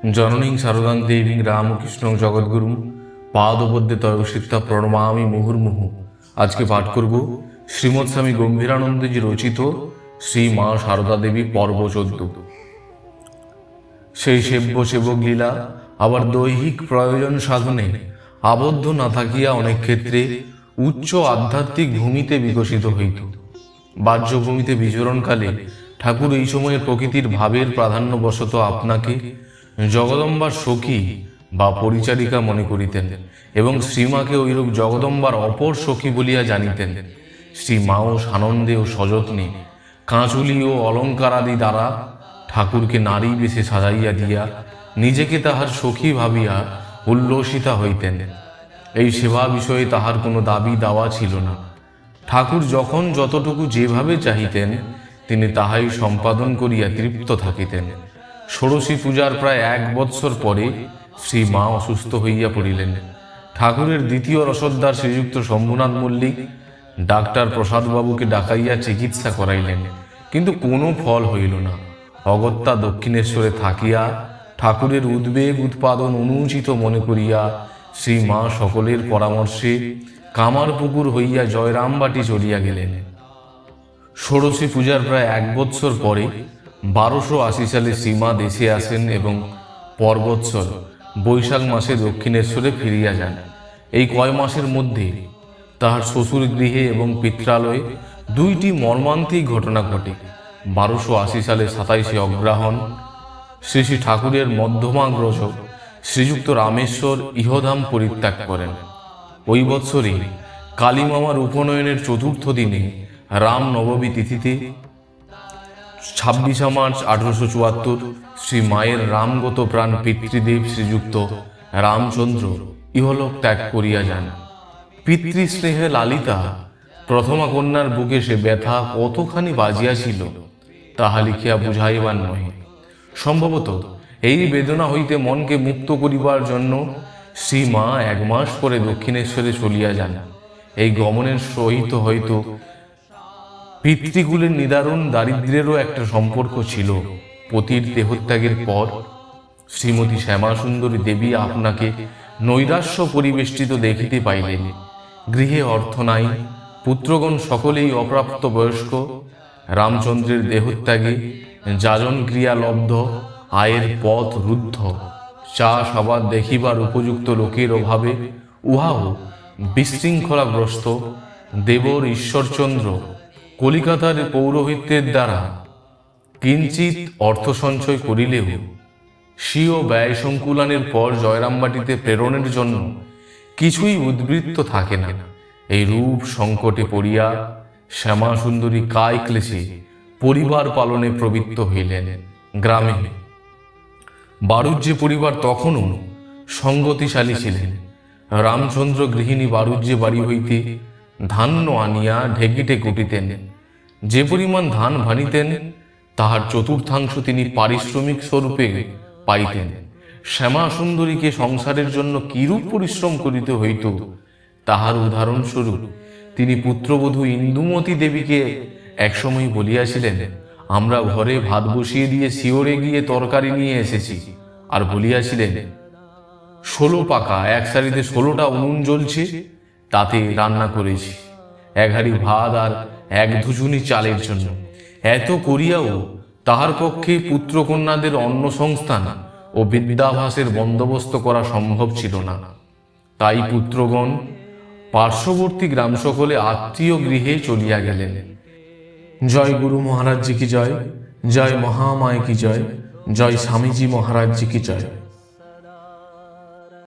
জননীং শারদাং দেবীং রামকৃষ্ণ জগদ্গুরুম পাদপদ্মে তয়োসিদ্ধা প্রণমামি মুহুর্মুহু। আজকে পাঠ করব শ্রীমৎ স্বামী গম্ভীরানন্দজি রচিত শ্রী মা শারদা দেবী পর্ব 14। সেই সেব্য সেবক লীলা আবার দৈহিক প্রয়োজন সাধনে আবদ্ধ না থাকিয়া অনেক ক্ষেত্রে উচ্চ আধ্যাত্মিক ভূমিতে বিকশিত হইত। বাহ্য ভূমিতে বিচরণকালে ঠাকুর এই সময়ের প্রকৃতির ভাবের প্রাধান্যবশত আপনাকে জগদম্বার সখী বা পরিচারিকা মনে করিতেন এবং শ্রীমাকে ঐরূপ জগদম্বার অপর সখী বলিয়া জানিতেন। শ্রীমাও সানন্দে ও সযত্নে কাঁচুলি ও অলঙ্কারাদি দ্বারা ঠাকুরকে নারী বেশে সাজাইয়া দিয়া নিজেকে তাহার সখী ভাবিয়া উল্লসিতা হইতেন। এই সেবা বিষয়ে তাহার কোনো দাবি দাওয়া ছিল না। ঠাকুর যখন যতটুকু যেভাবে চাহিতেন তিনি তাহাই সম্পাদন করিয়া তৃপ্ত থাকিতেন। ষোড়শী পূজার প্রায় 1 বৎসর পরে শ্রী মা অসুস্থ হইয়া পড়িলেন। ঠাকুরের দ্বিতীয় রসদ্দার শ্রীযুক্ত শম্ভুনাথ মল্লিক ডাক্তার প্রসাদবাবুকে ডাকাইয়া চিকিৎসা করাইলেন, কিন্তু কোনো ফল হইল না। অগত্যা দক্ষিণেশ্বরে থাকিয়া ঠাকুরের উদ্বেগ উৎপাদন অনুচিত মনে করিয়া শ্রী মা সকলের পরামর্শে কামারপুকুর হইয়া জয়রামবাটি চলিয়া গেলেন। ষোড়শী পূজার প্রায় 1 বৎসর পরে 1280 সালে শ্রীমা দেশে আসেন এবং পর বৎসর বৈশাখ মাসে দক্ষিণেশ্বরে ফিরিয়া যান। এই কয় মাসের মধ্যে তাহার শ্বশুর গৃহে এবং পিত্রালয়ে 2টি মর্মান্তিক ঘটনা ঘটে। 1280 সালে 27শে অগ্রহায়ণ শ্রী শ্রী ঠাকুরের মধ্যমাগ্রজ শ্রীযুক্ত রামেশ্বর ইহধাম পরিত্যাগ করেন। ওই বৎসরে কালীমামার উপনয়নের 4র্থ দিনে রাম নবমী তিথিতে 26 মার্চ 1874 শ্রী মায়ের রামগত প্রাণ পিতৃদেব শ্রীযুক্ত রামচন্দ্র ইহলোক ত্যাগ করিয়া যান। পিতৃস্নেহে লালিতা প্রথমা কন্যার বুকে সে ব্যথা কতখানি বাজিয়াছিল তাহা লিখিয়া বুঝাইবার নহে। সম্ভবত এই বেদনা হইতে মনকে মুক্ত করিবার জন্য শ্রী মা 1 মাস পরে দক্ষিণেশ্বরে চলিয়া যান। এই গমনের সহিত হয়তো পিতৃকুলের নিদারুণ দারিদ্র্যেরও একটা সম্পর্ক ছিল। পতির দেহত্যাগের পর শ্রীমতী শ্যামাসুন্দরী দেবী আপনাকে নৈরাশ্য পরিবেষ্টিত দেখিতে পাইলেন। গৃহে অর্থ নাই, পুত্রগণ সকলেই অপ্রাপ্ত বয়স্ক। রামচন্দ্রের দেহত্যাগে যাজন ক্রিয়া লব্ধ, আয়ের পথ রুদ্ধ, চাষ আবাদ দেখিবার উপযুক্ত লোকের অভাবে উহাও বিশৃঙ্খলাগ্রস্ত। দেবর ঈশ্বরচন্দ্র কলিকাতার পৌরোহিত্যের দ্বারা কিঞ্চিত অর্থ সঞ্চয় করিলেও স্বীয় ব্যয় সংকুলানের পর জয়রামবাটিতে প্রেরণের জন্য কিছুই উদ্বৃত্ত থাকে না। এই রূপ সংকটে পড়িয়া শ্যামাসুন্দরী কায় ক্লেশে পরিবার পালনে প্রবৃত্ত হইলেন। গ্রামে বারুজ্যে পরিবার তখনও সঙ্গতিশালী ছিলেন। রামচন্দ্র গৃহিণী বারুজ্যে বাড়ি হইতে ধান্য আনিয়া ঢেকিতে কুটিতেন। যে পরিমাণ ধান ভানিতেন তাহার 1/4 তিনি পারিশ্রমিক স্বরূপে পাইতেন। শ্যামাসুন্দরীকে সংসারের জন্য কিরূপ পরিশ্রম করিতে হইত তাহার উদাহরণস্বরূপ তিনি পুত্রবধূ ইন্দুমতী দেবীকে একসময় বলিয়াছিলেন, আমরা ঘরে ভাত বসিয়ে দিয়ে শিওরে গিয়ে তরকারি নিয়ে এসেছি। আর বলিয়াছিলেন 16 পাকা 1 সারিতে 16টা উনুন জ্বলছে, তাতে রান্না করেছি 1 হাঁড়ি ভাত আর 1 ধুচুনি চালের জন্য। এত করিয়াও তাহার পক্ষে পুত্রকন্যাদের অন্ন সংস্থান ও বিদ্যাভাসের বন্দোবস্ত করা সম্ভব ছিল না। তাই পুত্রগণ পার্শ্ববর্তী গ্রাম সকলে আত্মীয় গৃহে চলিয়া গেলেন। জয় গুরু মহারাজ জি কি জয়, জয় মহামায় কি জয়, জয় স্বামীজি মহারাজ জি কি জয়।